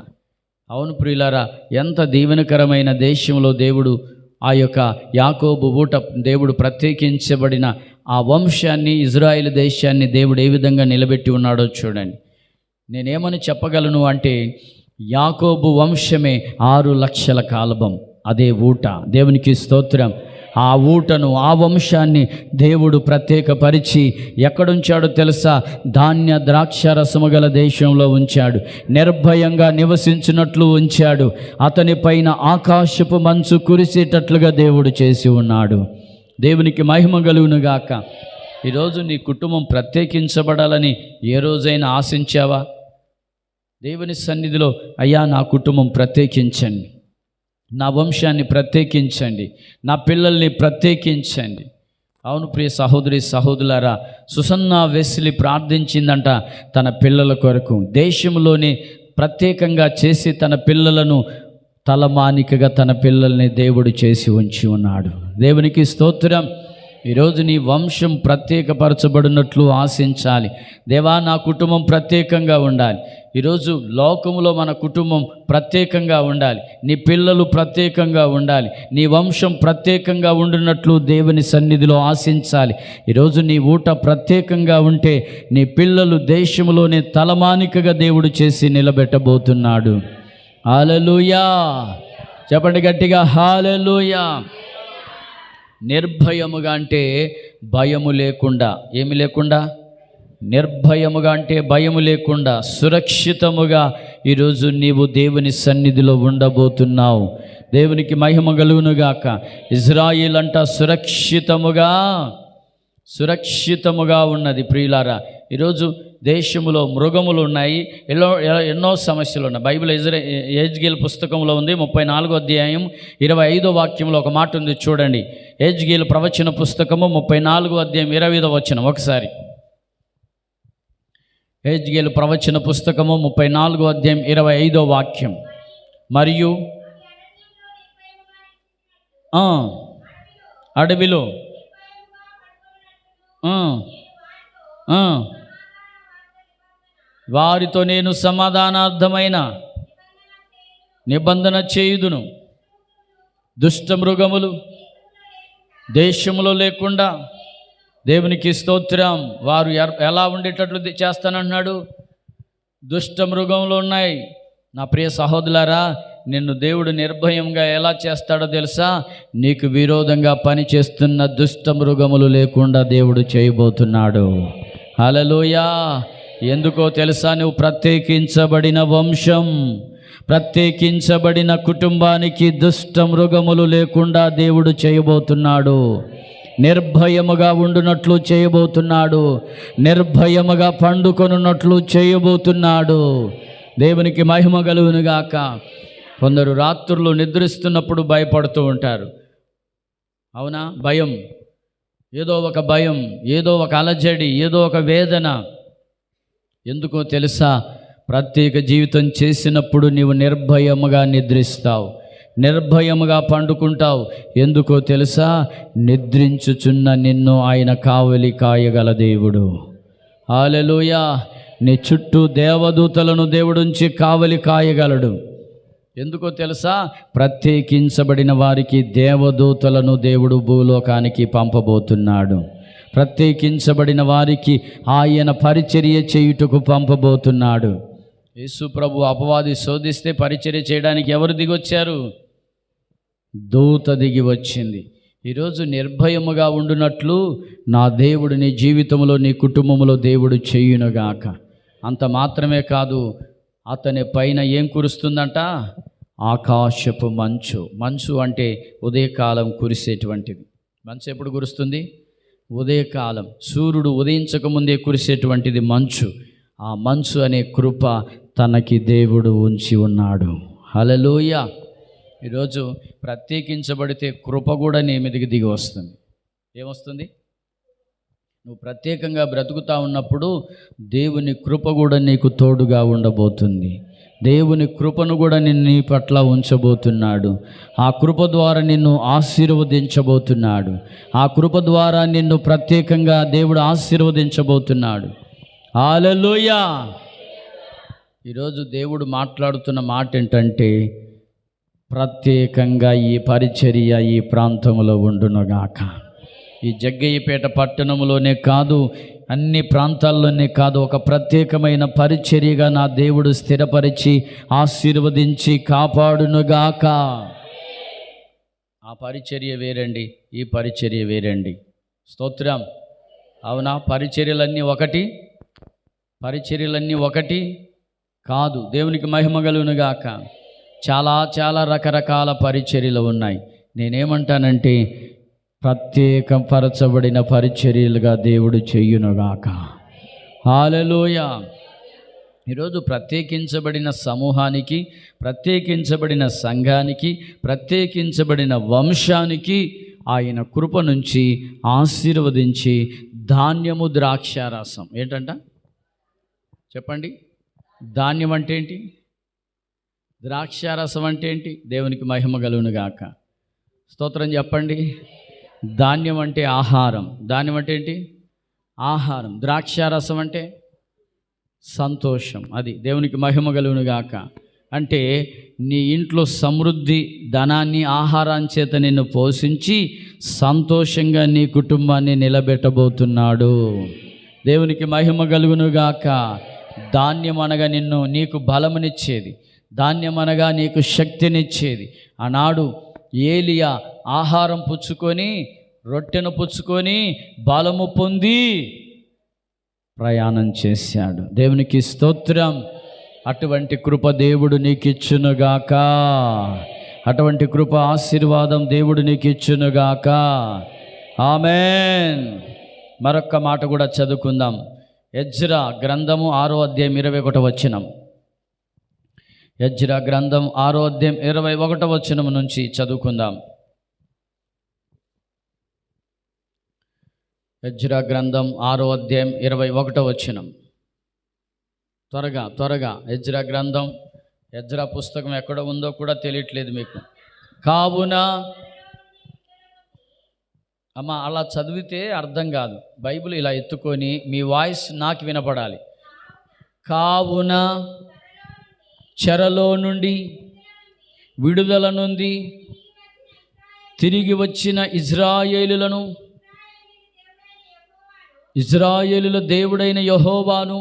అవును ప్రియులారా, ఎంత దీవెనకరమైన దేశంలో దేవుడు ఆ యొక్క యాకోబు ఊట దేవుడు ప్రత్యేకించబడిన ఆ వంశాన్ని, ఇజ్రాయేల్ దేశాన్ని దేవుడు ఏ విధంగా నిలబెట్టి ఉన్నాడో చూడండి. నేనేమని చెప్పగలను అంటే, యాకోబు వంశమే 6 లక్షల కాలబం. అదే ఊట. దేవునికి స్తోత్రం. ఆ ఊటను, ఆ వంశాన్ని దేవుడు ప్రత్యేకపరిచి ఎక్కడుంచాడో తెలుసా? ధాన్య ద్రాక్షరసము గల దేశంలో ఉంచాడు. నిర్భయంగా నివసించినట్లు ఉంచాడు. అతని పైన ఆకాశపు మంచు కురిసేటట్లుగా దేవుడు చేసి ఉన్నాడు. దేవునికి మహిమ కలుగునుగాక. ఈరోజు నీ కుటుంబం ప్రత్యేకించబడాలని ఏ రోజైనా ఆశించావా? దేవుని సన్నిధిలో, అయ్యా నా కుటుంబం ప్రత్యేకించండి, నా వంశాన్ని ప్రత్యేకించండి, నా పిల్లల్ని ప్రత్యేకించండి. అవును ప్రియ సహోదరి సహోదరులారా, సుసన్నా వెస్లీ ప్రార్థించిందంట తన పిల్లల కొరకు. దేశంలోనే ప్రత్యేకంగా చేసి తన పిల్లలను తలమానికగా తన పిల్లల్ని దేవుడు చేసి ఉంచి ఉన్నాడు. దేవునికి స్తోత్రం. ఈరోజు నీ వంశం ప్రత్యేకపరచబడినట్లు ఆశించాలి. దేవా నా కుటుంబం ప్రత్యేకంగా ఉండాలి. ఈరోజు లోకములో మన కుటుంబం ప్రత్యేకంగా ఉండాలి. నీ పిల్లలు ప్రత్యేకంగా ఉండాలి. నీ వంశం ప్రత్యేకంగా ఉండినట్లు దేవుని సన్నిధిలో ఆశించాలి. ఈరోజు నీ ఊట ప్రత్యేకంగా ఉంటే నీ పిల్లలు దేశంలోనే తలమానికగా దేవుడు చేసి నిలబెట్టబోతున్నాడు. హల్లెలూయా. చెప్పండి గట్టిగా, హల్లెలూయా. నిర్భయముగా అంటే భయము లేకుండా. ఏమి లేకుండా? నిర్భయముగా అంటే భయము లేకుండా, సురక్షితముగా ఈరోజు నీవు దేవుని సన్నిధిలో ఉండబోతున్నావు. దేవునికి మహిమ కలుగునుగాక. ఇజ్రాయేల్ అంట సురక్షితముగా ఉన్నది. ప్రియులారా, ఈరోజు దేశములో మృగములు ఉన్నాయి, ఎన్నో సమస్యలు ఉన్నాయి. బైబిల్ యెజ్కేలు పుస్తకంలో ఉంది, 34వ అధ్యాయం 25వ వాక్యంలో ఒక మాట ఉంది చూడండి. యెజ్కేలు ప్రవచన పుస్తకము 34వ అధ్యాయం 25వ వచనం. ఒకసారి యెజ్కేలు ప్రవచన పుస్తకము 34వ అధ్యాయం 25వ వాక్యం. మరియు అడవిలో వారితో నేను సమాధానార్థమైన నిబంధన చేయుదును. దుష్ట మృగములు దేశంలో లేకుండా, దేవునికి స్తోత్రం, వారు ఎలా ఉండేటట్లు చేస్తానంటున్నాడు. దుష్ట మృగములు ఉన్నాయి. నా ప్రియ సహోదరులారా, నిన్ను దేవుడు నిర్భయంగా ఎలా చేస్తాడో తెలుసా? నీకు విరోధంగా పనిచేస్తున్న దుష్ట మృగములు లేకుండా దేవుడు చేయబోతున్నాడు. హల్లెలూయా. ఎందుకో తెలుసా? నువ్వు ప్రత్యేకించబడిన వంశం, ప్రత్యేకించబడిన కుటుంబానికి దుష్ట మృగములు లేకుండా దేవుడు చేయబోతున్నాడు. నిర్భయముగా ఉండునట్లు చేయబోతున్నాడు. నిర్భయముగా పండుకొనున్నట్లు చేయబోతున్నాడు. దేవునికి మహిమ కలుగునుగాక. కొందరు రాత్రులు నిద్రిస్తున్నప్పుడు భయపడుతూ ఉంటారు. అవునా? భయం, ఏదో ఒక భయం, ఏదో ఒక అలజడి, ఏదో ఒక వేదన. ఎందుకో తెలుసా? ప్రత్యేక జీవితం చేసినప్పుడు నీవు నిర్భయముగా నిద్రిస్తావు, నిర్భయముగా పండుకుంటావు. ఎందుకో తెలుసా? నిద్రించుచున్న నిన్ను ఆయన కావలి కాయగల దేవుడు. హల్లెలూయా. నీ చుట్టూ దేవదూతలను దేవుడుంచి కావలి కాయగలడు. ఎందుకో తెలుసా? ప్రత్యేకించబడిన వారికి దేవదూతలను దేవుడు భూలోకానికి పంపబోతున్నాడు. ప్రత్యేకించబడిన వారికి ఆయన పరిచర్య చేయుటకు పంపబోతున్నాడు. యేసు ప్రభు అపవాది శోధిస్తే పరిచర్య చేయడానికి ఎవరు దిగొచ్చారు? దూత దిగి వచ్చింది. ఈరోజు నిర్భయముగా ఉండునట్లు నా దేవుడు నీ జీవితంలో, నీ కుటుంబంలో దేవుడు చేయునుగాక. అంత మాత్రమే కాదు, అతని పైన ఏం కురుస్తుందంట? ఆకాశపు మంచు. మంచు అంటే ఉదయకాలం కురిసేటువంటిది. మంచు ఎప్పుడు కురుస్తుంది? ఉదయకాలం, సూర్యుడు ఉదయించకముందే కురిసేటువంటిది మంచు. ఆ మంచు అనే కృప తనకి దేవుడు ఉంచి ఉన్నాడు. హల్లెలూయా. ఈరోజు ప్రత్యేకించబడితే కృప కూడా నీ మీదకి దిగి వస్తుంది. ఏమొస్తుంది? నువ్వు ప్రత్యేకంగా బ్రతుకుతా ఉన్నప్పుడు దేవుని కృప కూడా నీకు తోడుగా ఉండబోతుంది. దేవుని కృపను కూడా నీ పట్ల ఉంచబోతున్నాడు. ఆ కృప ద్వారా నిన్ను ఆశీర్వదించబోతున్నాడు. ఆ కృప ద్వారా నిన్ను ప్రత్యేకంగా దేవుడు ఆశీర్వదించబోతున్నాడు. హల్లెలూయా. ఈరోజు దేవుడు మాట్లాడుతున్న మాట ఏంటంటే, ప్రత్యేకంగా ఈ పరిచర్య ఈ ప్రాంతంలో ఉండునుగాక. ఈ జగ్గయ్యపేట పట్టణంలోనే కాదు, అన్ని ప్రాంతాల్లోనే కాదు, ఒక ప్రత్యేకమైన పరిచర్యగా నా దేవుడు స్థిరపరిచి ఆశీర్వదించి కాపాడునుగాక. ఆ పరిచర్య వేరండి, ఈ పరిచర్య వేరండి. స్తోత్రం. అవునా? పరిచర్యలన్నీ ఒకటి కాదు. దేవునికి మహిమ కలుగునుగాక. చాలా రకరకాల పరిచర్యలు ఉన్నాయి. నేనేమంటానంటే, ప్రత్యేకపరచబడిన పరిచర్యలుగా దేవుడు చెయ్యునుగాక. హల్లెలూయా. ఈరోజు ప్రత్యేకించబడిన సమూహానికి, ప్రత్యేకించబడిన సంఘానికి, ప్రత్యేకించబడిన వంశానికి ఆయన కృప నుంచి ఆశీర్వదించి ధాన్యము, ద్రాక్షారసం. ఏంటంట చెప్పండి? ధాన్యం అంటే ఏంటి? ద్రాక్షారసం అంటే ఏంటి? దేవునికి మహిమ కలుగునుగాక. స్తోత్రం చెప్పండి. ధాన్యం అంటే ఆహారం. ధాన్యం అంటే ఏంటి? ఆహారం. ద్రాక్షారసం అంటే సంతోషం. అది దేవునికి మహిమ కలుగునుగాక. అంటే నీ ఇంట్లో సమృద్ధి, ధనాన్ని, ఆహారాన్ని చేత నిన్ను పోషించి సంతోషంగా నీ కుటుంబాన్ని నిలబెట్టబోతున్నాడు. దేవునికి మహిమ కలుగునుగాక. ధాన్యం అనగా నీకు బలమునిచ్చేది. ధాన్యం అనగా నీకు శక్తినిచ్చేది. ఆనాడు ఏలియా ఆహారం పుచ్చుకొని, రొట్టెను పుచ్చుకొని బలము పొంది ప్రయాణం చేశాడు. దేవునికి స్తోత్రం. అటువంటి కృప దేవుడు నీకు ఇచ్చునుగాక. అటువంటి కృప, ఆశీర్వాదం దేవుడు నీకు ఇచ్చునుగాక. ఆమేన్. మరొక్క మాట కూడా చదువుకుందాం. ఎజ్రా గ్రంథము 6వ అధ్యాయం 21వ వచనం. ఎజ్రా గ్రంథం 6వ అధ్యాయం 21వ వచనం నుంచి చదువుకుందాం. ఎజ్రా గ్రంథం 6వ అధ్యాయం 21వ వచనం. త్వరగా ఎజ్రా గ్రంథం, ఎజ్రా పుస్తకం ఎక్కడ ఉందో కూడా తెలియట్లేదు మీకు. కావున అమ్మ అలా చదివితే అర్థం కాదు. బైబిల్ ఇలా ఎత్తుకొని మీ వాయిస్ నాకు వినపడాలి. కావున చెరలో నుండి విడుదల నుండి తిరిగి వచ్చిన ఇజ్రాయేలుల దేవుడైన యెహోవాను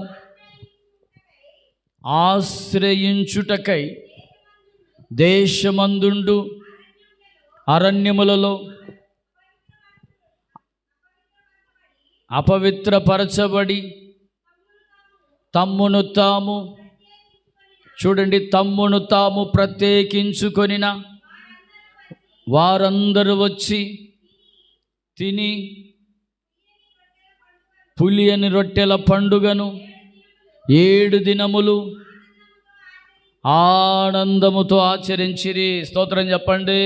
ఆశ్రయించుటకై దేశమందుండు అరణ్యములలో అపవిత్రపరచబడి తమ్మును తాము ప్రత్యేకించుకొనిన వారందరూ వచ్చి తిని పులియని రొట్టెల పండుగను 7 దినములు ఆనందముతో ఆచరించిరి. స్తోత్రం చెప్పండి.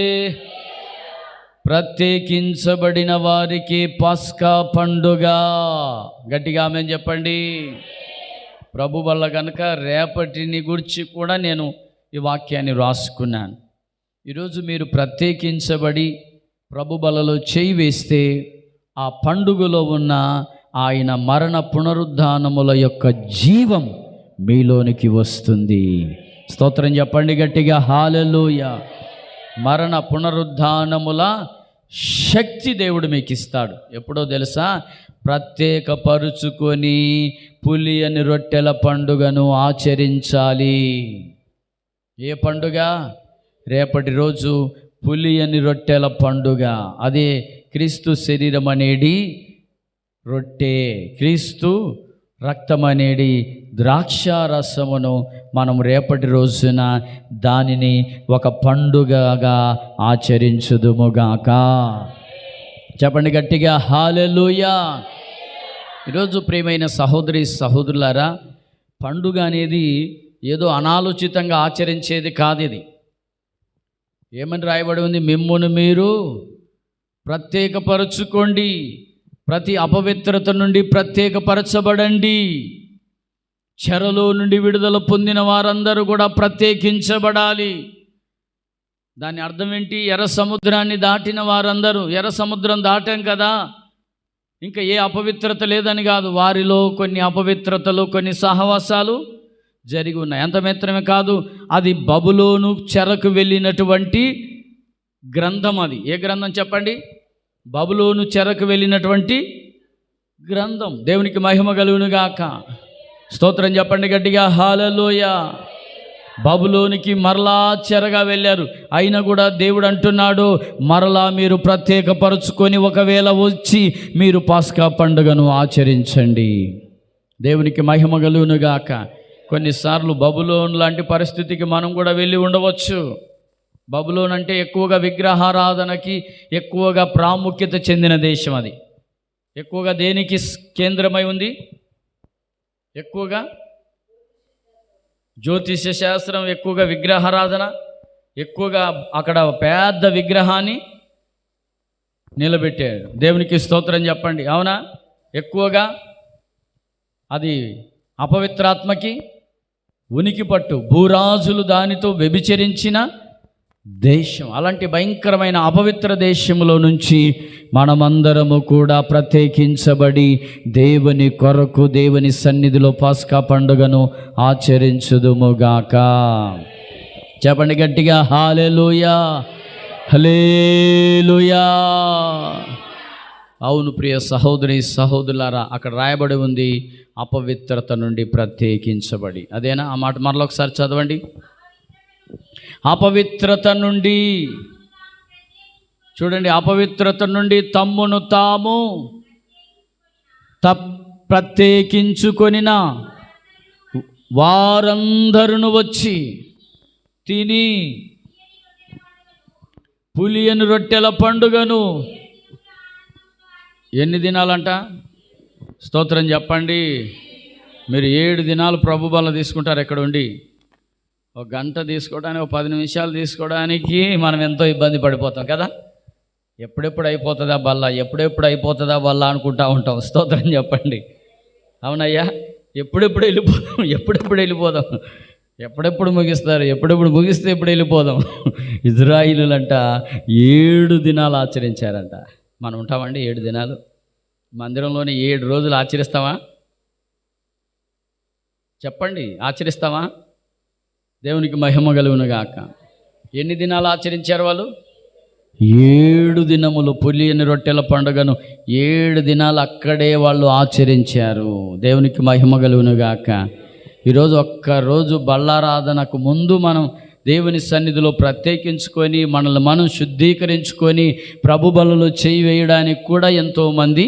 ప్రత్యేకించబడిన వారికి పస్కా పండుగ. గట్టిగా ఆమేన్ చెప్పండి. ప్రభు వల్ల కనుక రేపటిని గురించి కూడా నేను ఈ వాక్యాన్ని రాసుకున్నాను. ఈరోజు మీరు ప్రత్యేకించబడి ప్రభు బలలో చేయి వేస్తే ఆ పండుగలో ఉన్న ఆయన మరణ పునరుద్ధానముల యొక్క జీవం మీలోనికి వస్తుంది. స్తోత్రం చెప్పండి గట్టిగా, హల్లెలూయా. మరణ పునరుద్ధానముల శక్తి దేవుడు మీకు ఇస్తాడు. ఎప్పుడో తెలుసా? ప్రత్యేకపరుచుకొని పులియని రొట్టెల పండుగను ఆచరించాలి. ఏ పండుగ? రేపటి రోజు పులియని రొట్టెల పండుగ. అదే క్రీస్తు శరీరం అనేది రొట్టె, క్రీస్తు రక్తం అనేది ద్రాక్షారసమును మనం రేపటి రోజున దానిని ఒక పండుగగా ఆచరించుదుముగాక. చెప్పండి గట్టిగా, హల్లెలూయా. ఈరోజు ప్రియమైన సహోదరి సహోదరులారా, పండుగ అనేది ఏదో అనాలోచితంగా ఆచరించేది కాదు. ఇది ఏమని రాయబడి ఉంది? మిమ్మును మీరు ప్రత్యేకపరచుకోండి, ప్రతి అపవిత్రత నుండి ప్రత్యేకపరచబడండి. చెరలో నుండి విడుదల పొందిన వారందరూ కూడా ప్రత్యేకించబడాలి. దాని అర్థం ఏంటి? ఎర్ర సముద్రాన్ని దాటిన వారందరూ, ఎర్ర సముద్రం దాటాం కదా, ఇంకా ఏ అపవిత్రత లేదని కాదు. వారిలో కొన్ని అపవిత్రతలు, కొన్ని సహవాసాలు జరిగి ఉన్నాయి. అంత మాత్రమే కాదు, అది బబులోను చెరకు వెళ్ళినటువంటి గ్రంథం. అది ఏ గ్రంథం చెప్పండి? బబులోను చెరకు వెళ్ళినటువంటి గ్రంథం. దేవునికి మహిమ కలుగునుగాక. స్తోత్రం చెప్పండి గట్టిగా, హల్లెలూయా. బబులోనికి మరలా చెరగా వెళ్ళారు. అయినా కూడా దేవుడు అంటున్నాడు, మరలా మీరు ప్రత్యేకపరుచుకొని ఒకవేళ వచ్చి మీరు పాస్కా పండుగను ఆచరించండి. దేవునికి మహిమ కలుగునుగాక. కొన్నిసార్లు బబులోన్ లాంటి పరిస్థితికి మనం కూడా వెళ్ళి ఉండవచ్చు. బబులోన్ అంటే ఎక్కువగా విగ్రహారాధనకి ఎక్కువగా ప్రాముఖ్యత చెందిన దేశం. అది ఎక్కువగా దేనికి కేంద్రమై ఉంది? ఎక్కువగా జ్యోతిష్య శాస్త్రం, ఎక్కువగా విగ్రహారాధన, ఎక్కువగా అక్కడ పెద్ద విగ్రహాన్ని నిలబెట్టాడు. దేవునికి స్తోత్రం చెప్పండి, అవునా? ఎక్కువగా అది అపవిత్రాత్మకి ఉనికి పట్టు, భూరాజులు దానితో వ్యభిచరించిన దేశం. అలాంటి భయంకరమైన అపవిత్ర దేశంలో నుంచి మనమందరము కూడా ప్రత్యేకించబడి దేవుని కొరకు దేవుని సన్నిధిలో పాస్కా పండుగను ఆచరించుదుముగాక. చెప్పండి గట్టిగా, హల్లెలూయా, హల్లెలూయా. అవును ప్రియ సహోదరి సహోదరులారా, అక్కడ రాయబడి ఉంది అపవిత్రత నుండి ప్రత్యేకించబడి. అదేనా ఆ మాట? మరొకసారి చదవండి. అపవిత్రత నుండి, చూడండి, అపవిత్రత నుండి తమ్మును తాము ప్రత్యేకించుకొనిన వారందరూ వచ్చి తిని పులియని రొట్టెల పండుగను ఎన్ని దినాలంట? స్తోత్రం చెప్పండి. మీరు 7 దినాలు ప్రభు బల్ల తీసుకుంటారు. ఎక్కడ ఉండి 1 గంట తీసుకోవడానికి, 10 నిమిషాలు తీసుకోవడానికి మనం ఎంతో ఇబ్బంది పడిపోతాం కదా. ఎప్పుడెప్పుడు అయిపోతుందా బల్ల, ఎప్పుడెప్పుడు అయిపోతుందా బల్ల అనుకుంటా ఉంటాం. స్తోత్రం చెప్పండి, అవునయ్యా. ఎప్పుడెప్పుడు వెళ్ళిపోదాం, ఎప్పుడెప్పుడు ముగిస్తారు, ఎప్పుడెప్పుడు ముగిస్తే ఎప్పుడు వెళ్ళిపోదాం. ఇజ్రాయిలులంట 7 దినాలు ఆచరించారంట. మనం ఉంటామండి 7 దినాలు? మందిరంలోని 7 రోజులు ఆచరిస్తామా? చెప్పండి, ఆచరిస్తామా? దేవునికి మహిమ కలుగునుగాక. ఎన్ని దినాలు ఆచరించారు వాళ్ళు? 7 దినములు పులియని రొట్టెల పండుగను 7 దినాలు అక్కడే వాళ్ళు ఆచరించారు. దేవునికి మహిమ కలుగునుగాక. ఈరోజు ఒక్కరోజు బల్లారాధనకు ముందు మనం దేవుని సన్నిధిలో ప్రత్యేకించుకొని మనల్ని మనం శుద్ధీకరించుకొని ప్రభు బలలో చేయి వేయడానికి కూడా ఎంతోమంది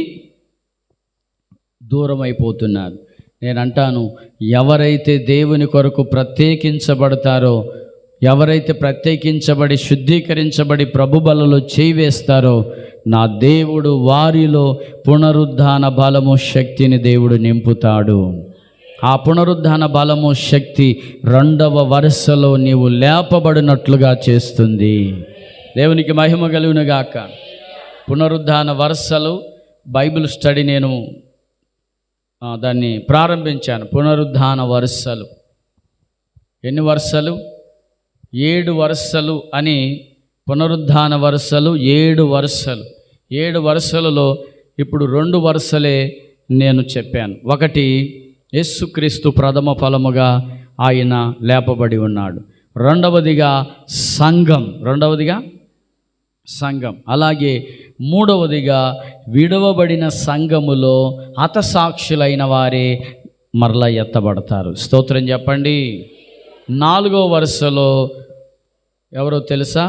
దూరం అయిపోతున్నారు. నేను అంటాను, ఎవరైతే దేవుని కొరకు ప్రత్యేకించబడతారో, ఎవరైతే ప్రత్యేకించబడి శుద్ధీకరించబడి ప్రభు బలలో చేయి వేస్తారో, నా దేవుడు వారిలో పునరుద్ధాన బలము శక్తిని దేవుడు నింపుతాడు. ఆ పునరుద్ధాన బలము శక్తి 2వ వరుసలో నీవు లేపబడినట్లుగా చేస్తుంది. దేవునికి మహిమ కలుగునుగాక. పునరుద్ధాన వరుసలు బైబిల్ స్టడీ నేను దాన్ని ప్రారంభించాను. పునరుద్ధాన వరుసలు ఎన్ని వరుసలు? 7 వరుసలు అని. పునరుద్ధాన వరుసలు 7 వరుసలు. 7 వరుసలలో ఇప్పుడు 2 వరుసలే నేను చెప్పాను. ఒకటి, యేసుక్రీస్తు ప్రథమ ఫలముగా ఆయన లేపబడి ఉన్నాడు. రెండవదిగా సంఘం. అలాగే మూడవదిగా విడవబడిన సంఘములో హతసాక్షులైన వారే మరలా ఎత్తబడతారు. స్తోత్రం చెప్పండి. 4వ వరుసలో ఎవరో తెలుసా?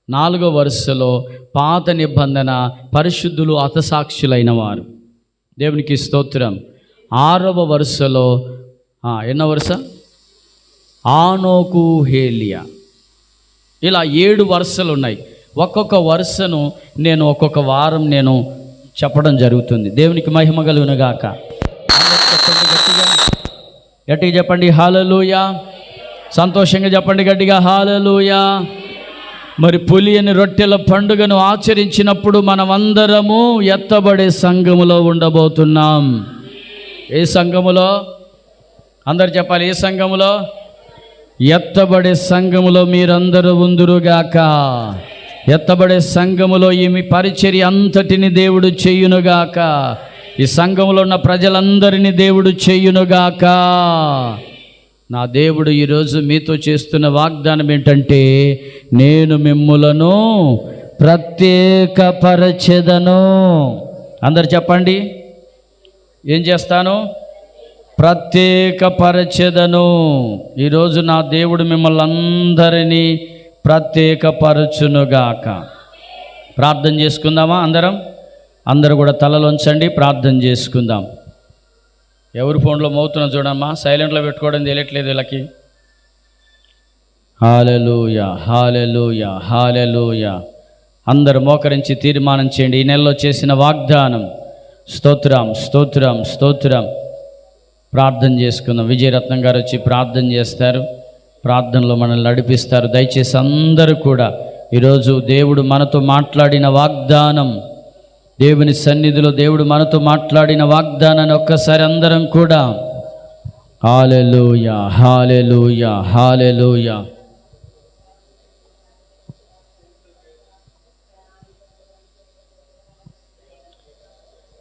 4వ వరుసలో పాత నిబంధన పరిశుద్ధులు హతసాక్షులైన వారు. దేవునికి స్తోత్రం. 6వ వరుసలో ఎన్నో వరుస? ఆనోకు, హేలియా. ఇలా 7 వరుసలు ఉన్నాయి. ఒక్కొక్క వరుసను నేను ఒక్కొక్క వారం నేను చెప్పడం జరుగుతుంది. దేవునికి మహిమ కలుగునుగాక. గట్టిగా చెప్పండి హల్లెలూయా. సంతోషంగా చెప్పండి గట్టిగా హల్లెలూయా. మరి పులియని రొట్టెల పండుగను ఆచరించినప్పుడు మనమందరము ఎత్తబడే సంఘములో ఉండబోతున్నాం. ఏ సంఘములో? అందరు చెప్పాలి. ఏ సంఘములో? ఎత్తబడే సంఘములో మీరందరూ ఉందురుగాక. ఎత్తబడే సంఘములో ఈ మీ పరిచర్య అంతటిని దేవుడు చేయునుగాక. ఈ సంఘములో ఉన్న ప్రజలందరినీ దేవుడు చేయునుగాక. నా దేవుడు ఈరోజు మీతో చేస్తున్న వాగ్దానం ఏంటంటే, నేను మిమ్ములను ప్రత్యేకపరచెదను. అందరు చెప్పండి. ఏం చేస్తాను? ప్రత్యేకపరచెదను. ఈరోజు నా దేవుడు మిమ్మల్ని అందరినీ ప్రత్యేకపరచునుగాక. ప్రార్థన చేసుకుందామా? అందరూ కూడా తలలోంచండి, ప్రార్థన చేసుకుందాం. ఎవరి ఫోన్లో మోగుతున్నా చూడమ్మా, సైలెంట్లో పెట్టుకోవడం తెలియట్లేదు వీళ్ళకి. హల్లెలూయా, హల్లెలూయా, హల్లెలూయా. అందరూ మోకరించి తీర్మానం చేయండి. ఈ నెలలో చేసిన వాగ్దానం. స్తోత్రం, స్తోత్రం, స్తోత్రం. ప్రార్థన చేసుకుందాం. విజయరత్నం గారు వచ్చి ప్రార్థన చేస్తారు, ప్రార్థనలో మనల్ని నడిపిస్తారు. దయచేసి అందరూ కూడా ఈరోజు దేవుడు మనతో మాట్లాడిన వాగ్దానం, దేవుని సన్నిధిలో దేవుడు మనతో మాట్లాడిన వాగ్దానాన్ని ఒక్కసారి అందరం కూడా హల్లెలూయా, హల్లెలూయా, హల్లెలూయా.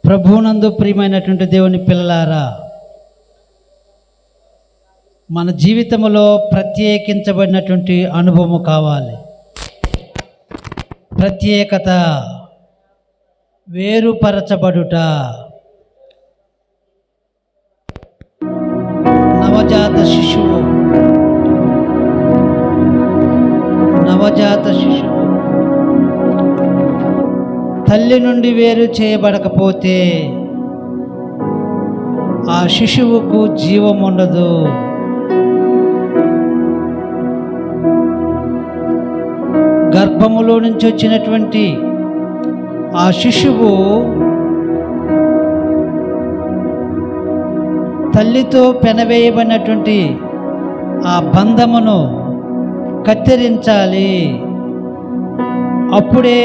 ప్రభువునందు ప్రియమైనటువంటి దేవుని పిల్లలారా, మన జీవితంలో ప్రత్యేకించబడినటువంటి అనుభవం కావాలి. ప్రత్యేకత, వేరుపరచబడుట. నవజాత శిశువు తల్లి నుండి వేరు చేయబడకపోతే ఆ శిశువుకు జీవం ఉండదు. గర్భములో నుంచి వచ్చినటువంటి ఆ శిశువు తల్లితో పెనవేయబడినటువంటి ఆ బంధమును కత్తిరించాలి. అప్పుడే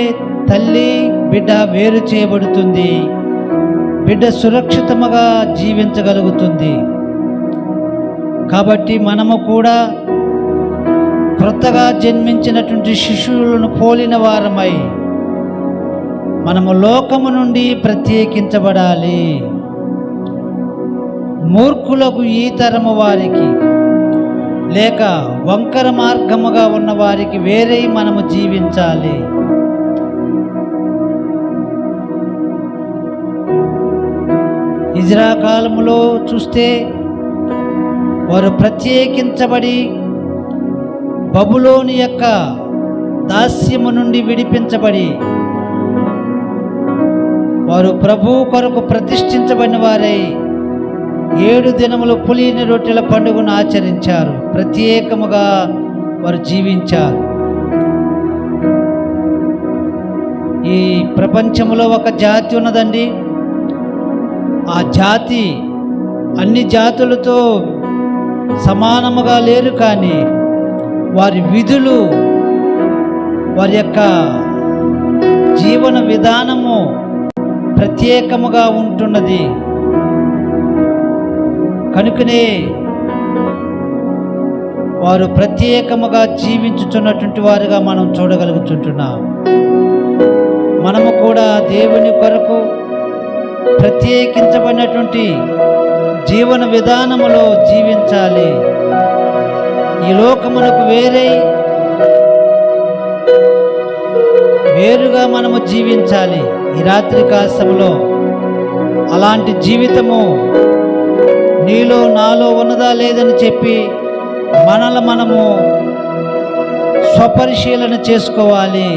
తల్లి బిడ్డ వేరు చేయబడుతుంది. బిడ్డ సురక్షితముగా జీవించగలుగుతుంది. కాబట్టి మనము కూడా క్రొత్తగా జన్మించినటువంటి శిశువులను పోలిన వారమై మనము లోకము నుండి ప్రత్యేకించబడాలి. మూర్ఖులకు ఈ తరము వారికి, లేక వంకర మార్గముగా ఉన్న వారికి వేరే మనము జీవించాలి. ఇజ్రా కాలములో చూస్తే వారు ప్రత్యేకించబడి బబులోను యొక్క దాస్యము నుండి విడిపించబడి వారు ప్రభువు కొరకు ప్రతిష్ఠించబడిన వారై 7 దినములు పులియని రొట్టెల పండుగను ఆచరించారు. ప్రత్యేకముగా వారు జీవించారు. ఈ ప్రపంచంలో ఒక జాతి ఉన్నదండి. ఆ జాతి అన్ని జాతులతో సమానముగా లేరు, కానీ వారి విధులు, వారి యొక్క జీవన విధానము ప్రత్యేకముగా ఉంటున్నది. కనుకనే వారు ప్రత్యేకముగా జీవించుతున్నటువంటి వారుగా మనం చూడగలుగుతుంటున్నాం. మనము కూడా దేవుని కొరకు ప్రత్యేకించబడినటువంటి జీవన విధానములో జీవించాలి. ఈ లోకమునకు వేరుగా మనము జీవించాలి. ఈ రాత్రి కాలములో అలాంటి జీవితము నీలో నాలో ఉన్నదా లేదని చెప్పి మనము స్వపరిశీలన చేసుకోవాలి.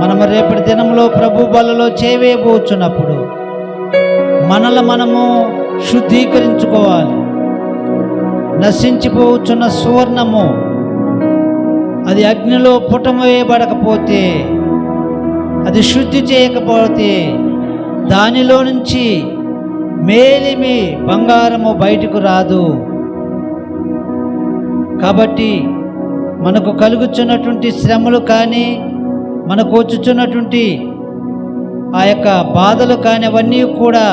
మనము రేపటి దినంలో ప్రభు బలలో చేవేయబోచున్నప్పుడు మనము శుద్ధీకరించుకోవాలి. నశించిపోవచ్చున్న సువర్ణము అది అగ్నిలో పుటమవేయబడకపోతే, అది శుద్ధి చేయకపోతే దానిలో నుంచి మేలిమి బంగారము బయటకు రాదు. కాబట్టి మనకు కలుగుచున్నటువంటి శ్రమలు కానీ, మనకు వచ్చుచున్నటువంటి ఆ యొక్క బాధలు కానీ అవన్నీ కూడా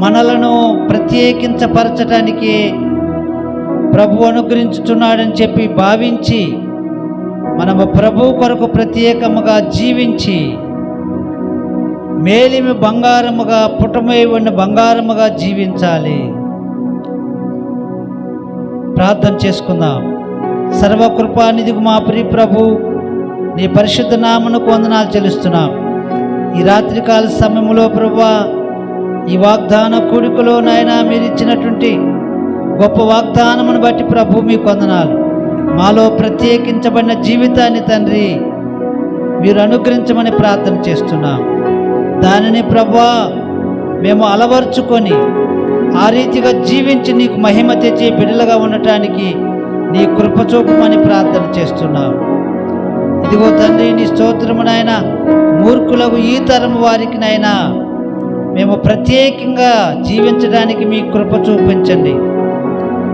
మనలను ప్రత్యేకించపరచడానికి ప్రభు అనుగ్రహించుచున్నాడని చెప్పి భావించి మనము ప్రభు కొరకు ప్రత్యేకముగా జీవించి మేలిమి బంగారముగా పుటమై ఉన్న బంగారముగా జీవించాలి. ప్రార్థన చేసుకుందాం. సర్వకృపానిధికి మా ప్రియ ప్రభు, నీ పరిశుద్ధ నామమునకు వందనాలు చెల్లిస్తున్నాం. ఈ రాత్రికాల సమయంలో ప్రభువా, ఈ వాగ్దాన కూడికలో నాయనా మీరు ఇచ్చినటువంటి గొప్ప వాగ్దానమును బట్టి ప్రభు మీకు వందనాలు. మాలో ప్రత్యేకించబడిన జీవితాన్ని తండ్రి మీరు అనుగ్రహించమని ప్రార్థన చేస్తున్నాం. దానిని ప్రభువా మేము అలవర్చుకొని ఆ రీతిగా జీవించి నీకు మహిమ తెచ్చే బిడ్డలుగా ఉండటానికి నీ కృప చూపమని ప్రార్థన చేస్తున్నాం. ఇదిగో తండ్రి, నీ స్తోత్రము నాయనా, మూర్ఖులకు ఈ తరం వారికి నాయనా మేము ప్రత్యేకంగా జీవించడానికి మీ కృప చూపించండి,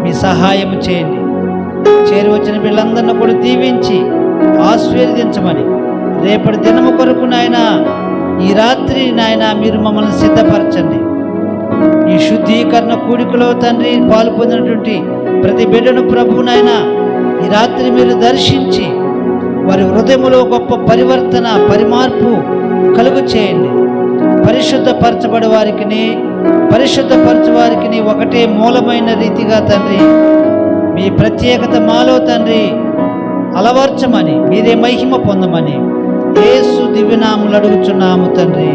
మీ సహాయం చేయండి. చేరువచ్చిన వీళ్ళందరినీ కూడా దీవించి ఆశీర్వదించమని రేపటి దినము కొరకు నాయనా ఈ రాత్రి నాయనా మీరు మమ్మల్ని సిద్ధపరచండి. ఈ శుద్ధీకరణ కూడికలో తండ్రి పాలు పొందినటువంటి ప్రతి బిడ్డను ప్రభు నాయనా ఈ రాత్రి మీరు దర్శించి వారి హృదయములో గొప్ప పరివర్తన పరిమార్పు కలుగు చేయండి. పరిశుద్ధపరచబడే వారికి ఒకటే మూలమైన రీతిగా తండ్రి మీ ప్రత్యేకత మాలో తండ్రి అలవర్చమని, మీరే మహిమ పొందమని యేసు దివ్యనామములో అడుగుచున్నాము తండ్రి.